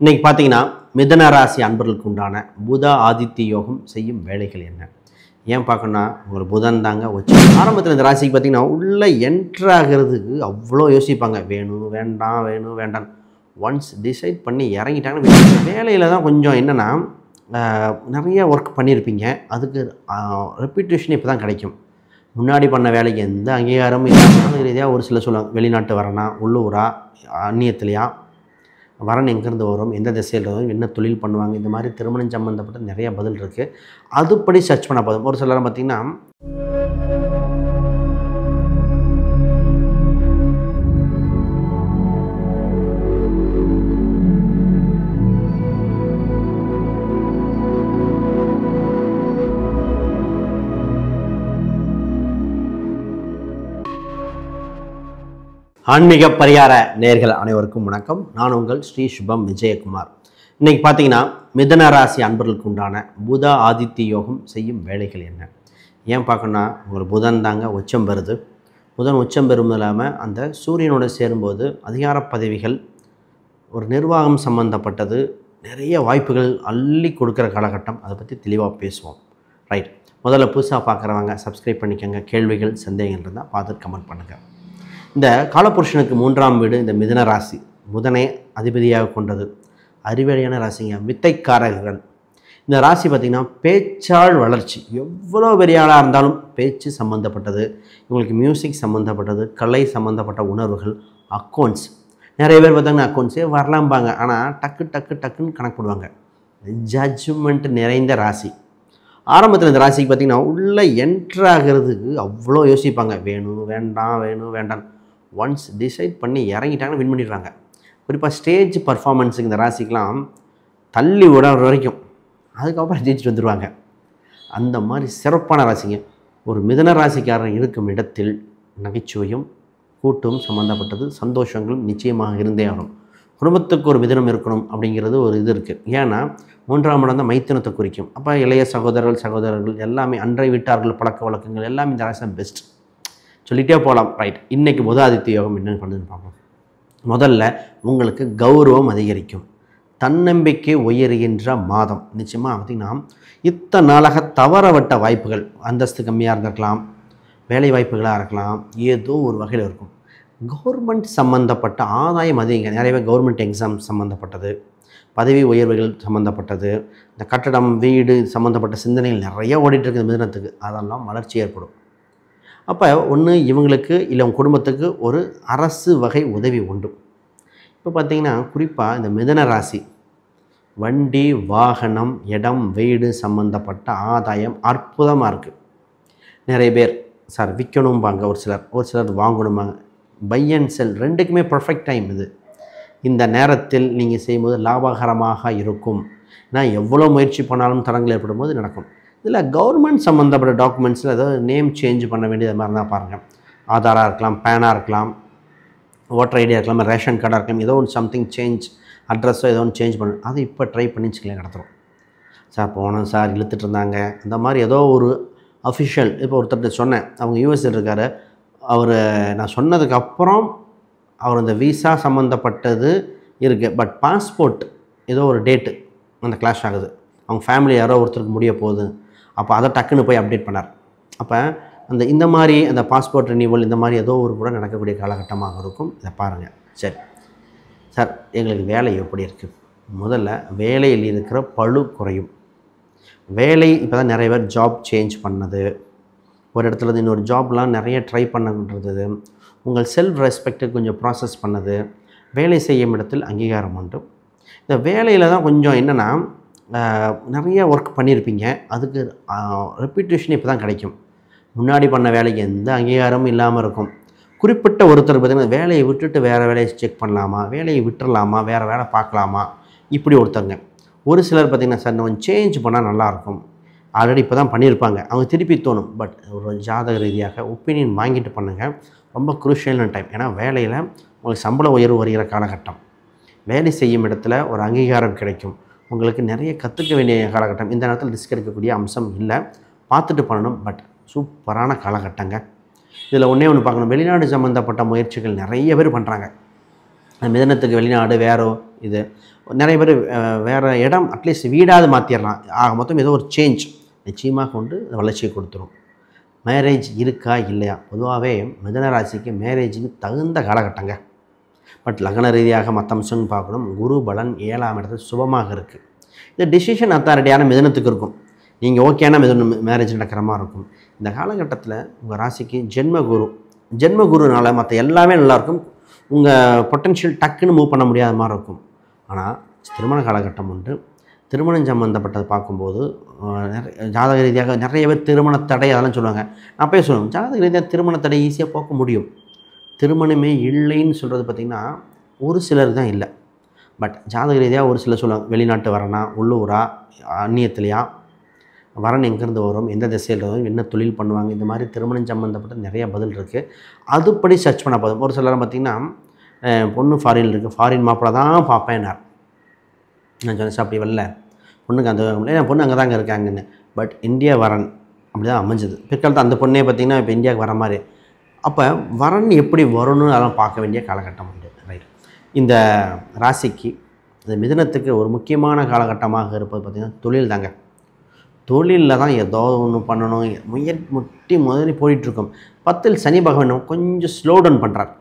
இன்னைக்கு பார்த்தீங்கன்னா மிதன ராசி அன்பர்களுக்கு உண்டான புத ஆதித்ய யோகம் செய்யும் வேலைகள் என்ன ஏன் பார்க்கணும்னா உங்களுக்கு புதன் தாங்க வச்சு ஆரம்பத்தில் இந்த ராசிக்கு பார்த்தீங்கன்னா உள்ளே என்ட்ராகிறதுக்கு அவ்வளோ யோசிப்பாங்க. வேணும் வேண்டாம் வேணும் வேண்டாம் ஒன்ஸ் டிசைட் பண்ணி இறங்கிட்டாங்கன்னு வேலையில் தான் கொஞ்சம் என்னென்னா நிறைய ஒர்க் பண்ணியிருப்பீங்க. அதுக்கு ரெப்யூட்டேஷன் இப்போ தான் கிடைக்கும். முன்னாடி பண்ண வேலைக்கு எந்த அங்கீகாரமும் இல்லாமல் ரீதியாக ஒரு சில சொல்லுவாங்க. வெளிநாட்டு வரனா, உள்ளூரா, அந்நியத்துலையா, வரன் எங்கேருந்து வரும், எந்த திசையில் வரும், என்ன தொழில் பண்ணுவாங்க, இந்த மாதிரி திருமணம் சம்மந்தப்பட்ட நிறைய பதில் இருக்குது. அதுபடி சர்ச் பண்ண போதும். ஒரு சிலர் பார்த்திங்கன்னா ஆன்மீக பரிகார நேயர்கள் அனைவருக்கும் வணக்கம். நான் உங்கள் ஸ்ரீ சுபம் விஜயகுமார். இன்றைக்கி பார்த்தீங்கன்னா மிதன ராசி அன்பர்களுக்கு உண்டான புத ஆதித்ய யோகம் செய்யும் வேலைகள் என்ன ஏன் பார்க்கணும்னா உங்களுக்கு புதன் தாங்க உச்சம் பெறுது. புதன் உச்சம் பெறும் இல்லாமல் அந்த சூரியனோடு சேரும்போது அதிகார பதவிகள், ஒரு நிர்வாகம் சம்மந்தப்பட்டது நிறைய வாய்ப்புகள் அள்ளி கொடுக்குற காலகட்டம். அதை பற்றி தெளிவாக பேசுவோம். ரைட், முதல்ல புதுசாக பார்க்குறவங்க சப்ஸ்கிரைப் பண்ணிக்கோங்க. கேள்விகள் சந்தேகங்கள் இருந்தால் பார்த்துட்டு கமெண்ட் பண்ணுங்கள். இந்த காலபுருஷனுக்கு 3ஆம் வீடு இந்த மிதன ராசி, புதனை அதிபதியாக கொண்டது. அறிவாளியான ராசிங்க, வித்தைக்காரர்கள். இந்த ராசி பார்த்திங்கன்னா பேச்சாள் வளர்ச்சி. எவ்வளோ பெரிய ஆளாக இருந்தாலும் பேச்சு சம்மந்தப்பட்டது, இவங்களுக்கு மியூசிக் சம்மந்தப்பட்டது, கலை சம்மந்தப்பட்ட உணர்வுகள், அக்கௌண்ட்ஸ். நிறைய பேர் பார்த்தாங்கன்னா அக்கௌண்ட்ஸே வரலாம்பாங்க, ஆனால் டக்குன்னு கணக்கு போடுவாங்க. ஜட்ஜ்மெண்ட் நிறைந்த ராசி. ஆரம்பத்தில் இந்த ராசிக்கு பார்த்திங்கன்னா உள்ளே என்ட்ராகிறதுக்கு அவ்வளோ யோசிப்பாங்க. வேணும் வேண்டாம் வேணும் வேண்டாம் ஒன்ஸ் டிசைட் பண்ணி இறங்கிட்டாங்கன்னு வின் பண்ணிடுறாங்க. குறிப்பாக ஸ்டேஜ் பர்ஃபார்மன்ஸுக்கு இந்த ராசிக்கெலாம் தள்ளி விட வரைக்கும் அதுக்கப்புறம் ஜெயிச்சுட்டு வந்துடுவாங்க. அந்த மாதிரி சிறப்பான ராசிங்க. ஒரு மிதன ராசிக்காரர் இருக்கும் இடத்தில் நகைச்சுவையும் கூட்டும் சம்மந்தப்பட்டது, சந்தோஷங்களும் நிச்சயமாக இருந்தே ஆகும். குடும்பத்துக்கு ஒரு மிதனம் இருக்கணும் அப்படிங்கிறது ஒரு இது இருக்குது. ஏன்னா 3ஆம் இடம் தான் மைத்தினத்தை குறிக்கும். அப்போ இளைய சகோதரர்கள் எல்லாமே, அன்றை வீட்டார்கள் பழக்க வழக்கங்கள் எல்லாமே இந்த ராசி பெஸ்ட் சொல்லிகிட்டே போகலாம். ரைட், இன்றைக்கி புத ஆதித்ய யோகம் என்னென்னு பண்ணுன்னு பார்ப்போம். முதல்ல உங்களுக்கு கௌரவம் அதிகரிக்கும், தன்னம்பிக்கை உயர்கின்ற மாதம். நிச்சயமாக பார்த்திங்கன்னா இத்தனை நாளாக தவறவிட்ட வாய்ப்புகள், அந்தஸ்து கம்மியாக இருந்திருக்கலாம், வேலை வாய்ப்புகளாக இருக்கலாம், ஏதோ ஒரு வகையில் இருக்கும். கவர்மெண்ட் சம்மந்தப்பட்ட ஆதாயம் அதிகம். நிறைய பேர் கவர்மெண்ட் எக்ஸாம் சம்மந்தப்பட்டது, பதவி உயர்வுகள் சம்மந்தப்பட்டது, இந்த கட்டடம் வீடு சம்மந்தப்பட்ட சிந்தனைகள் நிறைய ஓடிட்டுருக்கு மிதனத்துக்கு. அதெல்லாம் வளர்ச்சி ஏற்படும். அப்போ ஒன்று இவங்களுக்கு இல்லை உங்கள் குடும்பத்துக்கு ஒரு அரசு வகை உதவி உண்டு. இப்போ பார்த்திங்கன்னா குறிப்பாக இந்த மிதன ராசி வண்டி வாகனம் இடம் வீடு சம்மந்தப்பட்ட ஆதாயம் அற்புதமாக இருக்குது. நிறைய பேர் சார் விற்கணும்பாங்க, ஒரு சிலர் வாங்கணும்பாங்க. பை அண்ட் செல் ரெண்டுக்குமே பர்ஃபெக்ட் டைம் இது. இந்த நேரத்தில் நீங்கள் செய்யும்போது லாபகரமாக இருக்கும். நான் எவ்வளோ முயற்சி பண்ணாலும் தடங்கள் ஏற்படும் போது நடக்கும். இதில் கவர்மெண்ட் சம்மந்தப்பட்ட டாக்குமெண்ட்ஸில் ஏதாவது நேம் சேஞ்ச் பண்ண வேண்டியது மாதிரி தான் பாருங்கள். ஆதாராக இருக்கலாம், பேனாக இருக்கலாம், ஓட்டர் ஐடியா இருக்கலாம், ரேஷன் கார்டாக இருக்கலாம், ஏதோ ஒன்று சம்திங் சேஞ்ச், அட்ரஸோ ஏதோ ஒன்று சேஞ்ச் பண்ணணும். அது இப்போ ட்ரை பண்ணிச்சுக்கலாம் நடத்துகிறோம். சார் போனோம் சார் இழுத்துட்டு இருந்தாங்க, அந்த மாதிரி ஏதோ ஒரு அஃபிஷியல். இப்போ ஒருத்தர்கிட்ட சொன்னேன், அவங்க யூஎஸ்ல இருக்கார். அவர் நான் சொன்னதுக்கப்புறம் அவர் அந்த விசா சம்மந்தப்பட்டது இருக்குது, பட் பாஸ்போர்ட் ஏதோ ஒரு டேட்டு அந்த கிளாஷ் ஆகுது. அவங்க ஃபேமிலி யாரோ ஒருத்தருக்கு முடிய போகுது. அப்போ அதை டக்குன்னு போய் அப்டேட் பண்ணார். அப்போ இந்த மாதிரி அந்த பாஸ்போர்ட் ரினியூவல் இந்த மாதிரி ஏதோ ஒரு கூட நடக்கக்கூடிய காலகட்டமாக இருக்கும். இதை பாருங்கள். சரி சார், எங்களுக்கு வேலை எப்படி இருக்குது? முதல்ல வேலையில் இருக்கிற பளு குறையும். வேலை இப்போ தான் நிறைய பேர் ஜாப் சேஞ்ச் பண்ணது, ஒரு இடத்துல இன்னொரு ஜாப்லாம் நிறைய ட்ரை பண்ணுறது, உங்கள் செல்ஃப் ரெஸ்பெக்டை கொஞ்சம் ப்ராசஸ் பண்ணது, வேலை செய்யும் இடத்தில் அங்கீகாரம் உண்டு. இந்த வேலையில் தான் கொஞ்சம் என்னென்னா நிறைய ஒர்க் பண்ணியிருப்பீங்க. அதுக்கு ரெப்யூட்டேஷன் இப்போ தான் கிடைக்கும். முன்னாடி பண்ண வேலைக்கு எந்த அங்கீகாரமும் இல்லாமல் இருக்கும். குறிப்பிட்ட ஒருத்தர் பார்த்திங்கன்னா வேலையை விட்டுட்டு வேறு வேலையை செக் பண்ணலாமா, வேலையை விட்டுறலாமா, வேறு வேலை பார்க்கலாமா, இப்படி ஒருத்தருங்க. ஒரு சிலர் பார்த்திங்கன்னா சார் நம்ம சேஞ்ச் பண்ணால் நல்லாயிருக்கும், ஆல்ரெடி இப்போ தான் பண்ணியிருப்பாங்க, அவங்க திருப்பி தோணும். பட் ஒரு ஜாதக ரீதியாக ஒப்பீனியன் வாங்கிட்டு பண்ணுங்கள். ரொம்ப குரூஷியலான டைம். ஏன்னா வேலையில் உங்களுக்கு சம்பள உயர்வு வருகிற காலகட்டம். வேலை செய்யும் இடத்துல ஒரு அங்கீகாரம் கிடைக்கும். உங்களுக்கு நிறைய கற்றுக்க வேண்டிய காலகட்டம். இந்த நேரத்தில் ரிஸ்க் எடுக்கக்கூடிய அம்சம் இல்லை, பார்த்துட்டு பண்ணணும். பட் சூப்பரான காலகட்டங்க. இதில் ஒன்றே ஒன்று பார்க்கணும், வெளிநாடு சம்மந்தப்பட்ட முயற்சிகள் நிறைய பேர் பண்ணுறாங்க. மிதனத்துக்கு வெளிநாடு வேறோ இது நிறைய பேர் வேறு இடம் அட்லீஸ்ட் வீடாவது மாற்றிடலாம். ஆக மொத்தம் ஏதோ ஒரு சேஞ்ச் நிச்சயமாக கொண்டு வளர்ச்சியை கொடுத்துரும். மேரேஜ் இருக்கா இல்லையா? பொதுவாகவே மிதுன ராசிக்கு மேரேஜுக்கு தகுந்த காலகட்டங்க. பட் லக்ன ரீதியாக மற்ற அம்சம்னு பார்க்கணும். குரு பலன் 7ஆம் இடத்துல சுபமாக இருக்குது. இது டிசிஷன் அத்தாரிட்டியான மிதுனத்துக்கு இருக்கும். நீங்கள் ஓகேனா மேரேஜ் நடக்கிற மாதிரி இருக்கும். இந்த காலகட்டத்தில் உங்கள் ராசிக்கு ஜென்மகுருனால மற்ற எல்லாமே நல்லாயிருக்கும். உங்கள் பொட்டென்ஷியல் டக்குன்னு மூவ் பண்ண முடியாத மாதிரி இருக்கும். ஆனால் திருமண காலகட்டம் உண்டு. திருமணம் சம்மந்தப்பட்டது பார்க்கும்போது ஜாதக ரீதியாக நிறைய பேர் திருமண தடை அதெல்லாம் சொல்லுவாங்க. நான் போய் சொல்லுவேன், ஜாதக ரீதியாக திருமண தடை ஈஸியாக போக்க முடியும். திருமணமே இல்லைன்னு சொல்கிறது பார்த்திங்கன்னா ஒரு சிலருக்கு தான் இல்லை. பட் ஜாதக ரீதியாக ஒரு சிலர் சொல்லுவாங்க, வெளிநாட்டு வரனா, உள்ளூரா, அந்நியத்திலையா, வரன் எங்கேருந்து வரும், எந்த திசையில் வரும், என்ன தொழில் பண்ணுவாங்க, இந்த மாதிரி திருமணம் சம்மந்தப்பட்ட நிறைய பதில் இருக்குது. அதுபடி சர்ச் பண்ண போதும். ஒரு சிலர் பார்த்திங்கன்னா பொண்ணு ஃபாரினில் இருக்குது, ஃபாரின் மாப்பிள்ளை தான் பார்ப்பேன்னார். நான் சொன்னேன் அப்படி வரல, பொண்ணுக்கு அந்த பொண்ணு அங்கே தாங்க இருக்காங்கன்னு. பட் இந்தியா வரன் அப்படி தான் அமைஞ்சது. பிற்காலத்தில் அந்த பொண்ணே பார்த்திங்கன்னா இப்போ இந்தியாவுக்கு வர மாதிரி. அப்போ வரன் எப்படி வரணும்னு அதெல்லாம் பார்க்க வேண்டிய காலகட்டம் உண்டு. ரைட். இந்த ராசிக்கு இந்த மிதுனத்துக்கு ஒரு முக்கியமான காலகட்டமாக இருப்பது பார்த்திங்கன்னா தொழில் தாங்க. தொழிலில் தான் ஏதோ ஒன்று பண்ணணும், முதலில் போயிட்டுருக்கோம். 10ல் சனி பகவான் கொஞ்சம் ஸ்லோ டவுன் பண்ணுறார்.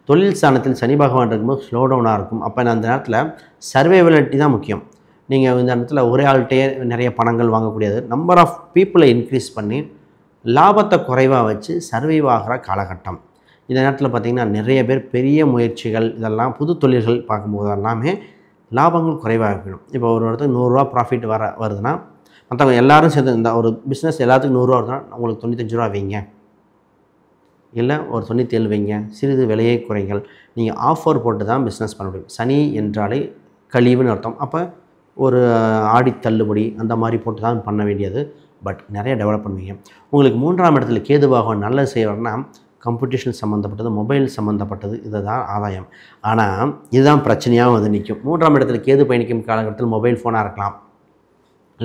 தொழில் ஸ்தானத்தில் சனி பகவான் இருக்கும்போது ஸ்லோ டவுனாக இருக்கும். அப்போ அந்த நேரத்தில் சர்வைவலிட்டி தான் முக்கியம். நீங்கள் இந்த இடத்துல ஒரே ஆள்கிட்டே நிறைய பணங்கள் வாங்கக்கூடியது, நம்பர் ஆஃப் பீப்புளை இன்க்ரீஸ் பண்ணி லாபத்தை குறைவாக வச்சு சர்வைவ் ஆகிற காலகட்டம். இந்த நேரத்தில் பார்த்திங்கன்னா நிறைய பேர் பெரிய முயற்சிகள் இதெல்லாம் புது தொழில்கள் பார்க்கும்போது எல்லாமே லாபங்கள் குறைவாக இருக்கணும். இப்போ ஒரு இடத்துக்கு 100 ரூபா ப்ராஃபிட் வருதுன்னா மற்றவங்க எல்லோரும் சேர்ந்து இந்த ஒரு பிஸ்னஸ் எல்லாத்துக்கும் 100 ரூபா வருதுன்னா உங்களுக்கு 95 ரூபா வைங்க, இல்லை ஒரு 97 வைங்க, சிறிது விலையை குறைங்கள். நீங்கள் ஆஃபர் போட்டு தான் பிஸ்னஸ் பண்ண முடியும். சனி என்றாலே கழிவுன்னு அர்த்தம். அப்போ ஒரு ஆடி தள்ளுபடி அந்த மாதிரி போட்டு தான் பண்ண வேண்டியது. பட் நிறைய டெவலப் பண்ணுவீங்க. உங்களுக்கு 3ஆம் இடத்துல கேது பகவான் நல்லது செய்வார்னா கம்ப்யூட்டேஷன் சம்மந்தப்பட்டது, மொபைல் சம்மந்தப்பட்டது, இதை தான் ஆதாயம். ஆனால் இதுதான் பிரச்சனையாக வந்து நிற்கும். 3ஆம் இடத்துல கேது பயணிக்கும் காலகட்டத்தில் மொபைல் ஃபோனாக இருக்கலாம்,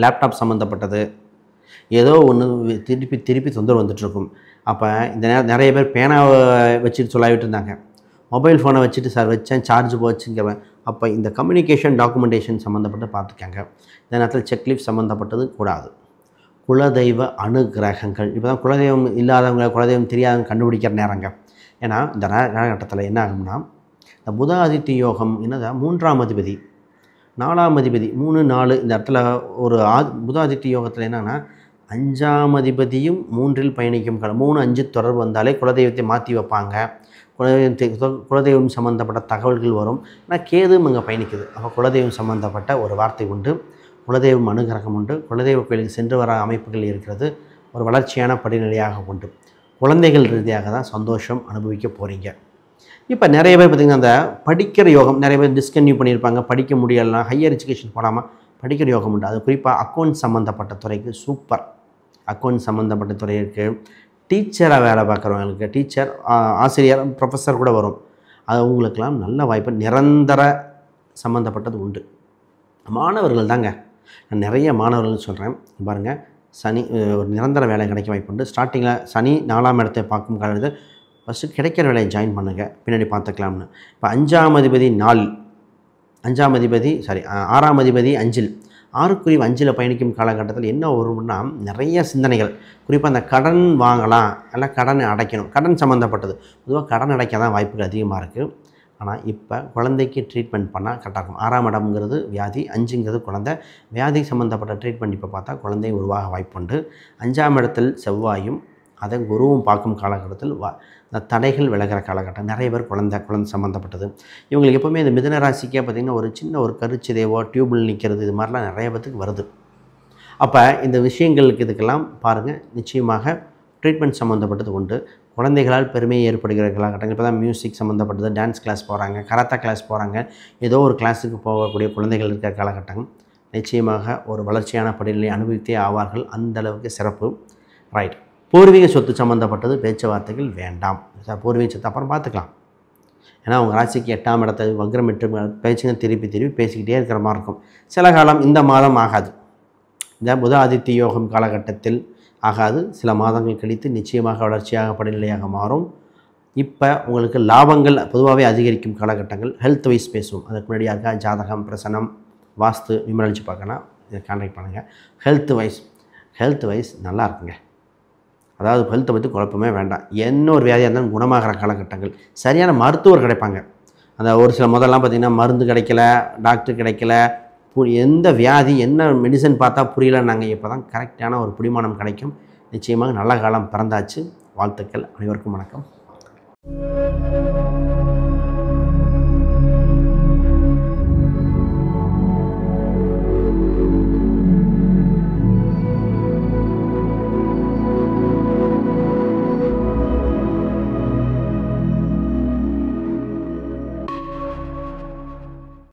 லேப்டாப் சம்மந்தப்பட்டது, ஏதோ ஒன்று திருப்பி தொந்தரவு வந்துட்டுருக்கும். அப்போ இந்த நிறைய பேர் பேனாவை வச்சுட்டு சொல்லாவிட்டு இருந்தாங்க, மொபைல் ஃபோனை வச்சுட்டு சார் வச்சேன் சார்ஜ் போச்சுங்கிறவன். அப்போ இந்த கம்யூனிகேஷன் டாக்குமெண்டேஷன் சம்மந்தப்பட்டு பார்த்துக்காங்க. இந்த நேரத்தில் செக்லிஃப் சம்மந்தப்பட்டது கூடாது. குலதெய்வ அனுகிரகங்கள் இப்போ தான் குலதெய்வம் இல்லாதவங்க, குலதெய்வம் தெரியாதவங்க கண்டுபிடிக்கிற நேரங்க. ஏன்னா இந்த காலகட்டத்தில் என்ன ஆகும்னா, இந்த புத ஆதித்ய யோகம் என்னது 3ஆம் அதிபதி 4ஆம் அதிபதி 3, 4 இந்த இடத்துல ஒரு புத ஆதித்ய யோகத்தில் என்னென்னா 5ஆம் அதிபதியும் 3இல் பயணிக்கும் காலம். 3, 5 தொடர்பு வந்தாலே குலதெய்வத்தை மாற்றி வைப்பாங்க. குலதெய்வம் சம்மந்தப்பட்ட தகவல்கள் வரும். ஆனால் கேதும் அங்கே பயணிக்குது. அப்போ குலதெய்வம் சம்மந்தப்பட்ட ஒரு வார்த்தை உண்டு, குலதெய்வம் அனுகிரகம் உண்டு, குலதெய்வ கோயிலுக்கு சென்று வர அமைப்புகள் இருக்கிறது. ஒரு வளர்ச்சியான படிநிலையாக உண்டு. குழந்தைகள் ரீதியாக தான் சந்தோஷம் அனுபவிக்க போகிறீங்க. இப்போ நிறைய பேர் பார்த்திங்கன்னா அந்த படிக்கிற யோகம், நிறைய பேர் டிஸ்கன்டினியூ பண்ணியிருப்பாங்க, படிக்க முடியலாம், ஹையர் எஜுகேஷன் போடாமல் படிக்கிற யோகம் உண்டு. அது குறிப்பாக அக்கௌண்ட் சம்மந்தப்பட்ட துறைக்கு சூப்பர். அக்கௌண்ட் சம்மந்தப்பட்ட துறைக்கு டீச்சராக வேலை பார்க்குறவங்களுக்கு, டீச்சர், ஆசிரியர், ப்ரொஃபஸர் கூட வரும். அது உங்களுக்கெல்லாம் நல்ல வாய்ப்பு. நிரந்தர சம்மந்தப்பட்டது உண்டு. மாணவர்கள் தாங்க, நான் நிறைய மாணவர்கள் சொல்கிறேன். பாருங்கள், சனி ஒரு நிரந்தர வேலை கிடைக்க வாய்ப்பு உண்டு. ஸ்டார்டிங்கில் சனி 4ஆம் இடத்தை பார்க்கும் காலத்தில் ஃபஸ்ட்டு கிடைக்கிற வேலையை ஜாயின் பண்ணுங்கள், பின்னாடி பார்த்துக்கலாம்னு. இப்போ 5ஆம் அதிபதி 4, 5ஆம் அதிபதி 6ஆம் அதிபதி 5இல், 6க்குரிய 5இல் பயணிக்கும் காலகட்டத்தில் என்ன வரும்னா நிறைய சிந்தனைகள். குறிப்பாக அந்த கடன் வாங்கலாம், இல்லை கடன் அடைக்கணும், கடன் சம்மந்தப்பட்டது. பொதுவாக கடன் அடைக்க தான் வாய்ப்புகள் அதிகமாக இருக்குது. ஆனால் இப்போ குழந்தைக்கு ட்ரீட்மெண்ட் பண்ணால் கரெக்டாக இருக்கும். 6ஆம் இடம்ங்கிறது வியாதி, 5ங்கிறது குழந்தை. வியாதி சம்மந்தப்பட்ட ட்ரீட்மெண்ட் இப்போ பார்த்தா குழந்தை உருவாக வாய்ப்புண்டு. 5ஆம் இடத்தில் செவ்வாயும் அதை குருவும் பார்க்கும் காலகட்டத்தில் இந்த தடைகள் விலகிற காலகட்டம். நிறைய பேர் குழந்தை சம்மந்தப்பட்டது. இவங்களுக்கு எப்போவுமே இந்த மிதுன ராசிக்கே பார்த்திங்கன்னா ஒரு சின்ன ஒரு கருச்சிதைவோ, டியூபில் நிற்கிறது, இது மாதிரிலாம் நிறைய பேத்துக்கு வருது. அப்போ இந்த விஷயங்களுக்கு இதுக்கெல்லாம் பாருங்கள், நிச்சயமாக ட்ரீட்மெண்ட் சம்மந்தப்பட்டது உண்டு. குழந்தைகளால் பெருமையை ஏற்படுகிற காலகட்டங்கள். இப்போ தான் மியூசிக் சம்மந்தப்பட்டது, டான்ஸ் கிளாஸ் போகிறாங்க, கராத்தா கிளாஸ் போகிறாங்க, ஏதோ ஒரு கிளாஸுக்கு போகக்கூடிய குழந்தைகள் இருக்கிற காலகட்டம். நிச்சயமாக ஒரு வளர்ச்சியான படிநிலை அனுபவித்தே ஆவார்கள். அந்தளவுக்கு சிறப்பு. ரைட். பூர்வீக சொத்து சம்மந்தப்பட்டது பேச்சுவார்த்தைகள் வேண்டாம். பூர்வீக சொத்து அப்புறம் பார்த்துக்கலாம். ஏன்னா அவங்க ராசிக்கு 8ஆம் இடத்தை வக்ரமிட்டு பேச்சுங்க திருப்பி பேசிக்கிட்டே இருக்கிற மாதிரி இருக்கும். சில காலம் இந்த மாதம் ஆகாது. இந்த புத ஆதித்ய யோகம் காலகட்டத்தில் ஆகாது. சில மாதங்கள் கழித்து நிச்சயமாக வளர்ச்சியாக படிநிலையாக மாறும். இப்போ உங்களுக்கு லாபங்கள் பொதுவாகவே அதிகரிக்கும் காலகட்டங்கள். ஹெல்த் வைஸ் பேசுவோம். அதுக்கு முன்னாடி யாருக்கா ஜாதகம், பிரசனம், வாஸ்து, நியூமராலஜி பார்க்கணும், இதை கான்டாக்ட் பண்ணுங்கள். ஹெல்த் வைஸ் நல்லா இருக்குங்க. அதாவது ஹெல்த்தை பற்றி குழப்பமே வேண்டாம். என்ன ஒரு வியாதியாக இருந்தாலும் குணமாகிற காலகட்டங்கள். சரியான மருத்துவர் கிடைப்பாங்க. அந்த ஒரு சில முதல்லாம் பார்த்திங்கன்னா மருந்து கிடைக்கல, டாக்டர் கிடைக்கல, எந்த வியாதி என்ன மெடிசன் பார்த்தா புரியலன்னாங்க. இப்போ தான் கரெக்டான ஒரு பிடிமானம் கிடைக்கும். நிச்சயமாக நல்ல காலம் பிறந்தாச்சு. வாழ்த்துக்கள். அனைவருக்கும் வணக்கம்.